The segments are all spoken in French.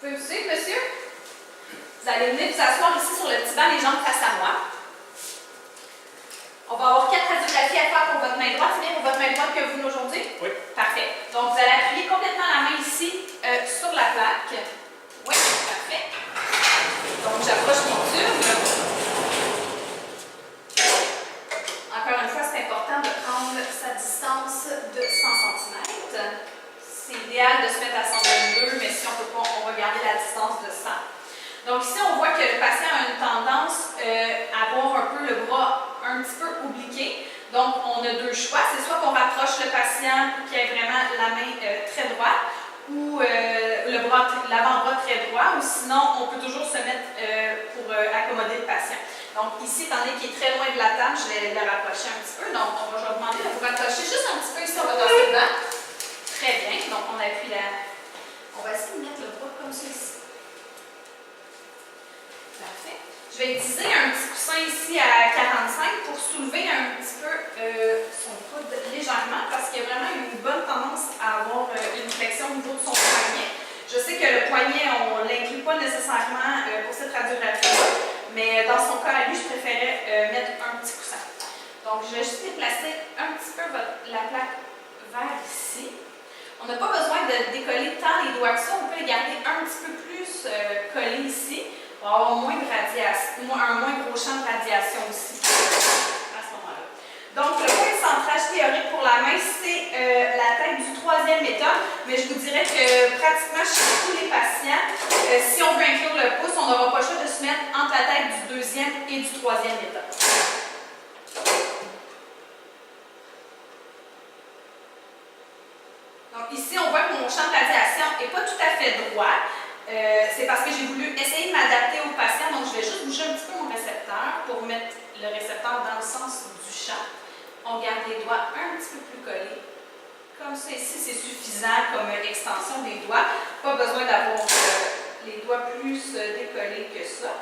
pouvez me suivre, monsieur? Vous allez venir vous asseoir ici sur le petit banc, les jambes face à moi. On va avoir 4 radiographies à faire pour votre main droite. C'est bien pour votre main droite que vous venez aujourd'hui? Oui. Parfait. Donc, vous allez appuyer complètement la main ici sur la plaque. Oui, parfait. Donc, j'approche mon tube. Encore une fois, c'est important de prendre sa distance de 100 cm. C'est idéal de se mettre à 122, mais si on ne peut pas, on va garder la distance de 100. Donc ici, on voit que le patient a une tendance à avoir un peu le bras un petit peu obliqué. Donc, on a deux choix. C'est soit qu'on rapproche le patient pour qu'il ait vraiment la main très droite ou l'avant-bras très droit, ou sinon, on peut toujours se mettre pour accommoder le patient. Donc ici, étant donné qu'il est très loin de la table, je vais le rapprocher un petit peu. Donc, je vais vous demander de vous rapprocher juste un petit peu ici, on va tasser dedans. Très bien. Donc, on appuie la... On va essayer de mettre le bras comme ceci. Parfait. Je vais utiliser un petit coussin ici à 45 pour soulever un petit peu son coude légèrement parce qu'il y a vraiment une bonne tendance à avoir une flexion au niveau de son poignet. Je sais que le poignet, on ne l'inclut pas nécessairement pour cette radiographie, mais dans son cas à lui, je préférais mettre un petit coussin. Donc, je vais juste déplacer un petit peu la plaque vers ici. On n'a pas besoin de décoller tant les doigts que ça, on peut les garder un petit peu plus collés ici. On va avoir moins de radiation, un moins gros champ de radiation aussi à ce moment-là. Donc, le point de centrage théorique pour la main, c'est la tête du troisième méthode, mais je vous dirais que pratiquement chez tous les patients, si on veut inclure le pouce, on n'aura pas le choix de se mettre entre la tête du deuxième et du troisième méthode. Donc, ici, on voit que mon champ de radiation n'est pas tout à fait droit. C'est parce que j'ai voulu essayer de m'adapter au patient, donc je vais juste bouger un petit peu mon récepteur pour mettre le récepteur dans le sens du champ. On garde les doigts un petit peu plus collés. Comme ça ici, c'est suffisant comme extension des doigts. Pas besoin d'avoir les doigts plus décollés que ça.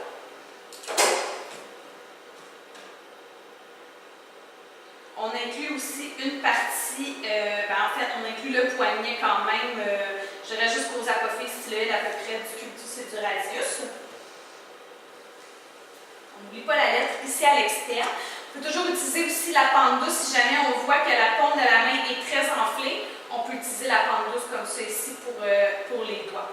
On inclut aussi une partie, en fait, on inclut le poignet quand même, je dirais jusqu'aux apophyses styloïdes à peu près du cubitus et du radius. On n'oublie pas la lettre ici à l'externe. On peut toujours utiliser aussi la pente douce si jamais on voit que la paume de la main est très enflée. On peut utiliser la pente douce comme ça ici pour les doigts.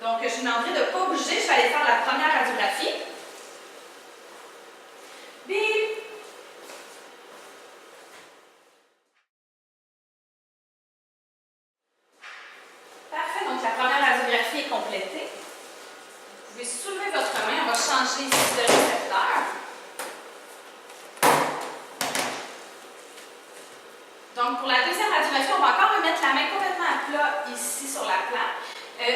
Donc, je vous demanderai de ne pas bouger. Je vais aller faire la première radiographie. Bip! Parfait, donc la première radiographie est complétée. Vous pouvez soulever votre main, on va changer ici de récepteur. Donc pour la deuxième radiographie, on va encore remettre la main complètement à plat ici sur la plaque.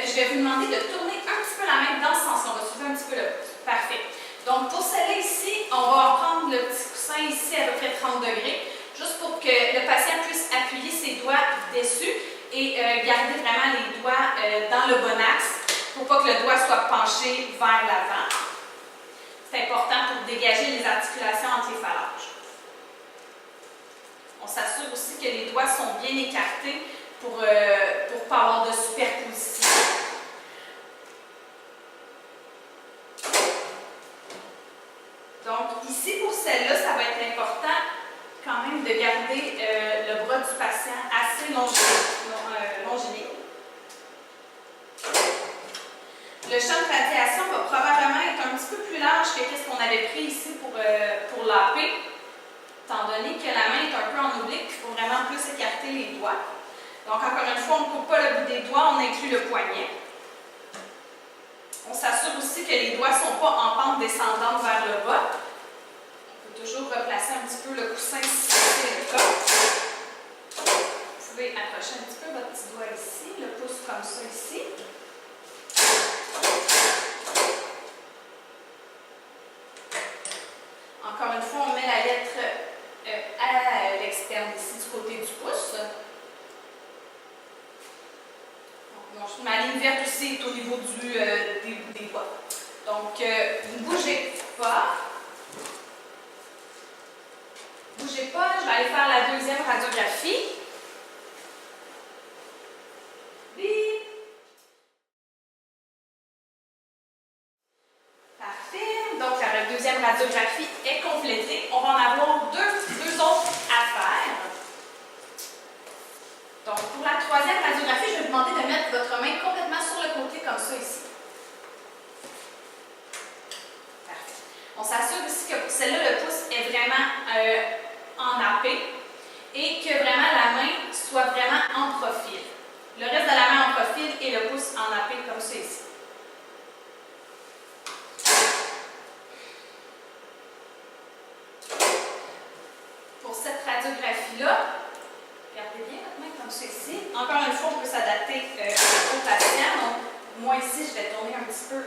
Je vais vous demander de tourner un petit peu la main dans ce sens, on va soulever un petit peu le pouce. Parfait. Donc pour celle-là ici, on va prendre le petit coussin ici à peu près 30 degrés, juste pour que le patient puisse appuyer ses doigts dessus et garder vraiment les doigts dans le bon axe pour pas que le doigt soit penché vers l'avant. C'est important pour dégager les articulations entre les phalanges. On s'assure aussi que les doigts sont bien écartés pour ne pas avoir de superposition. Donc ici, pour celle-là, ça va être important quand même de garder le bras du patient assez longiligne. Le champ de radiation va probablement être un petit peu plus large que ce qu'on avait pris ici pour l'AP, étant donné que la main est un peu en oblique, il faut vraiment plus écarter les doigts. Donc encore une fois, on ne coupe pas le bout des doigts, on inclut le poignet. On s'assure aussi que les doigts ne sont pas en pente descendante vers le bas. On peut toujours replacer un petit peu le coussin si c'est le cas. Vous pouvez approcher un petit peu votre petit doigt ici, le pouce comme ça ici. Encore une fois, on met la lettre à l'externe ici du côté du pouce. Donc, ma ligne verte aussi est au niveau des doigts. Donc, vous ne bougez pas. Bougez pas, je vais aller faire la deuxième radiographie. Bip! radiographie est complétée. On va en avoir deux autres à faire. Donc, pour la troisième radiographie, je vais vous demander de mettre votre main complètement sur le côté, comme ça ici. Parfait. On s'assure aussi que pour celle-là, le pouce est vraiment ennappé et que vraiment la main soit vraiment en profil. Le reste de la main en profil et le pouce ennappé, comme ça ici. Pour cette radiographie-là, regardez bien votre main comme ça ici. Encore une fois, on peut s'adapter au patient. Donc, moi ici, je vais tourner un petit peu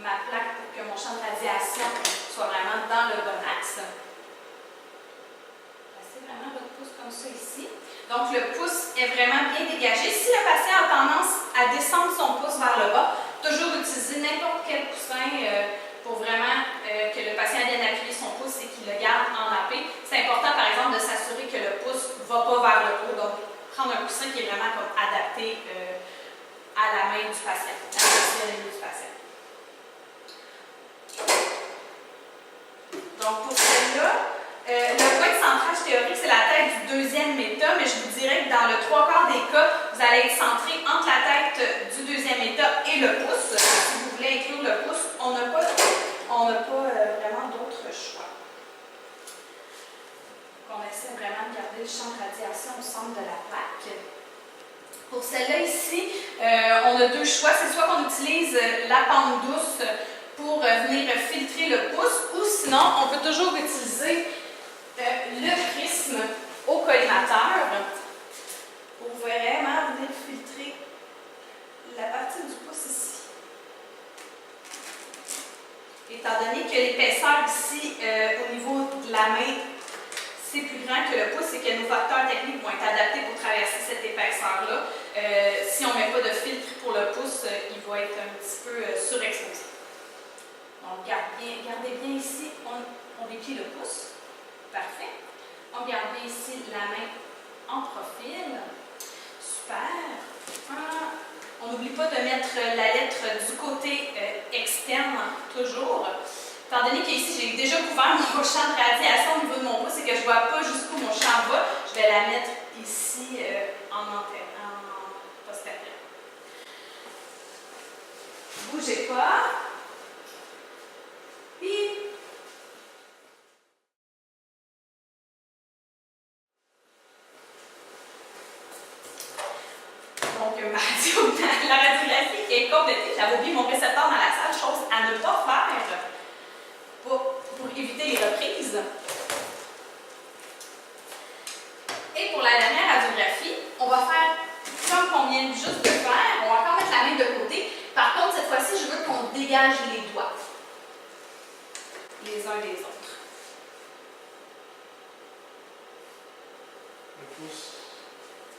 ma plaque pour que mon champ de radiation soit vraiment dans le bon axe. Placez vraiment votre pouce comme ça ici. Donc, le pouce est vraiment bien dégagé. Si le patient a tendance à descendre son pouce vers le bas, toujours utiliser n'importe quel coussin pour vraiment que le patient vienne appuyer son pouce et qu'il le garde ennappé. C'est important, par exemple, de s'assurer que le pouce ne va pas vers le haut. Donc, prendre un coussin qui est vraiment comme adapté à la main du patient, à la physionomie du patient. Donc, pour celle-là, le point de centrage théorique, c'est la tête du deuxième méta, mais je vous dirais que dans le 3/4 des cas, vous allez être centré entre la tête du deuxième méta et le pouce. Si vous voulez inclure le pouce, on n'a pas vraiment d'autre choix. Donc, on essaie vraiment de garder le champ de radiation au centre de la plaque. Pour celle-là ici, on a deux choix. C'est soit qu'on utilise la pente douce pour venir filtrer le pouce, ou sinon, on peut toujours utiliser le prisme au collimateur pour vraiment venir filtrer la partie du pouce ici. Étant donné que l'épaisseur ici, au niveau de la main, c'est plus grand que le pouce et que nos facteurs techniques vont être adaptés pour traverser cette épaisseur-là, si on ne met pas de filtre pour le pouce, il va être un petit peu surexposé. Donc, gardez bien ici, on déplie le pouce. Parfait. On garde bien ici la main en profil. Super. On n'oublie pas de mettre la lettre du côté externe, toujours. Étant donné qu'ici, j'ai déjà couvert mon champ de radiation au niveau de mon pouce et que je ne vois pas jusqu'où mon champ va, je vais la mettre ici en postérieur. Bougez pas. Puis, donc, la radiographie est complétée. J'avais oublié mon récepteur dans la salle, chose à ne pas faire pour éviter les reprises. Et pour la dernière radiographie, on va faire comme on vient juste de faire. On va encore mettre la main de côté. Par contre, cette fois-ci, je veux qu'on dégage les doigts les uns des autres. Le pouce.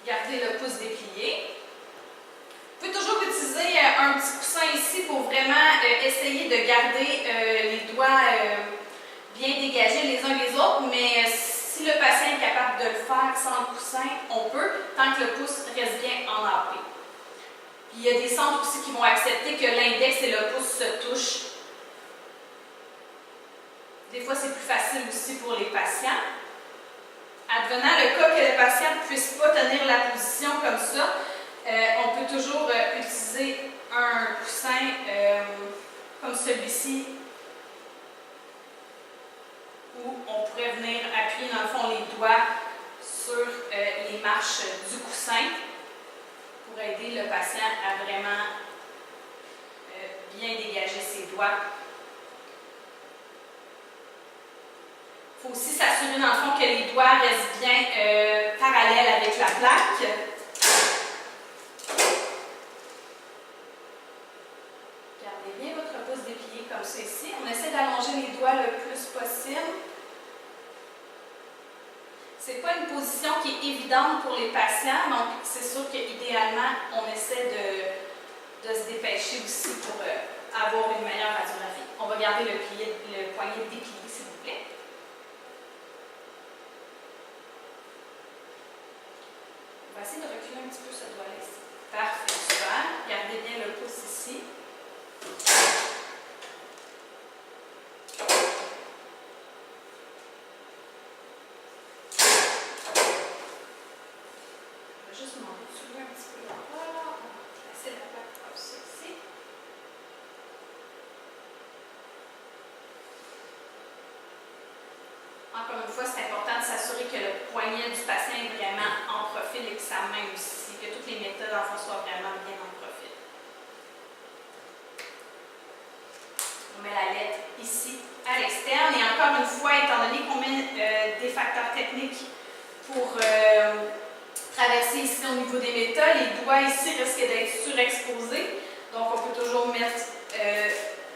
Gardez le pouce déplié. Vous pouvez toujours utiliser un petit coussin ici pour vraiment essayer de garder les doigts bien dégagés les uns les autres, mais si le patient est capable de le faire sans le coussin, on peut, tant que le pouce reste bien ennappé. Il y a des centres aussi qui vont accepter que l'index et le pouce se touchent. Des fois, c'est plus facile aussi pour les patients. Advenant le cas que le patient ne puisse pas tenir la position comme ça, on peut toujours utiliser un coussin comme celui-ci, où on pourrait venir appuyer dans le fond les doigts sur les marches du coussin pour aider le patient à vraiment bien dégager ses doigts. Il faut aussi s'assurer dans le fond que les doigts restent bien parallèles avec la plaque. Gardez bien votre pouce déplié comme ça ici. On essaie d'allonger les doigts le plus possible. Ce n'est pas une position qui est évidente pour les patients, donc c'est sûr qu'idéalement, on essaie de se dépêcher aussi pour avoir une meilleure radiographie. On va garder le poignet déplié, s'il vous plaît. On va essayer de reculer un petit peu ce doigt-là ici. Parfait, super. Gardez bien le pouce ici. Encore une fois, c'est important de s'assurer que le poignet du patient est vraiment en profil et que sa main aussi, que toutes les méthodes en font soient vraiment bien en profil. On met la lettre ici à l'externe et encore une fois, étant donné qu'on met des facteurs techniques pour traverser ici au niveau des méthodes, les doigts ici risquent d'être surexposés. Donc, on peut toujours mettre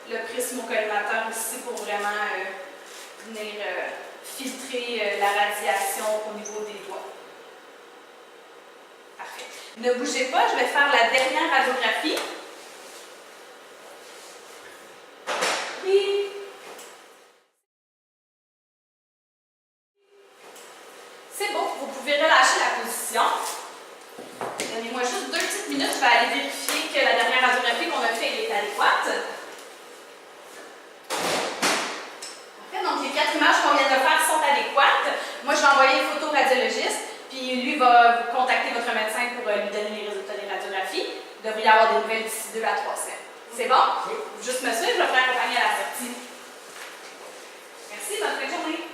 le prisme au collimateur ici pour vraiment venir filtrer la radiation au niveau des doigts. Parfait. Ne bougez pas, je vais faire la dernière radiographie. Oui. C'est bon, vous pouvez relâcher la position. Donnez-moi juste 2 petites minutes, je vais aller vérifier que la dernière radiographie qu'on a faite est adéquate. Parfait, donc les 4 images qu'on vient de faire sont adéquates. Moi, je vais envoyer une photo au radiologiste, puis lui va contacter votre médecin pour lui donner les résultats des radiographies. Vous devriez avoir des nouvelles d'ici 2 à 3 semaines. C'est bon? Oui. Juste me suivre, je vais vous accompagner à la sortie. Merci, bonne fin de journée.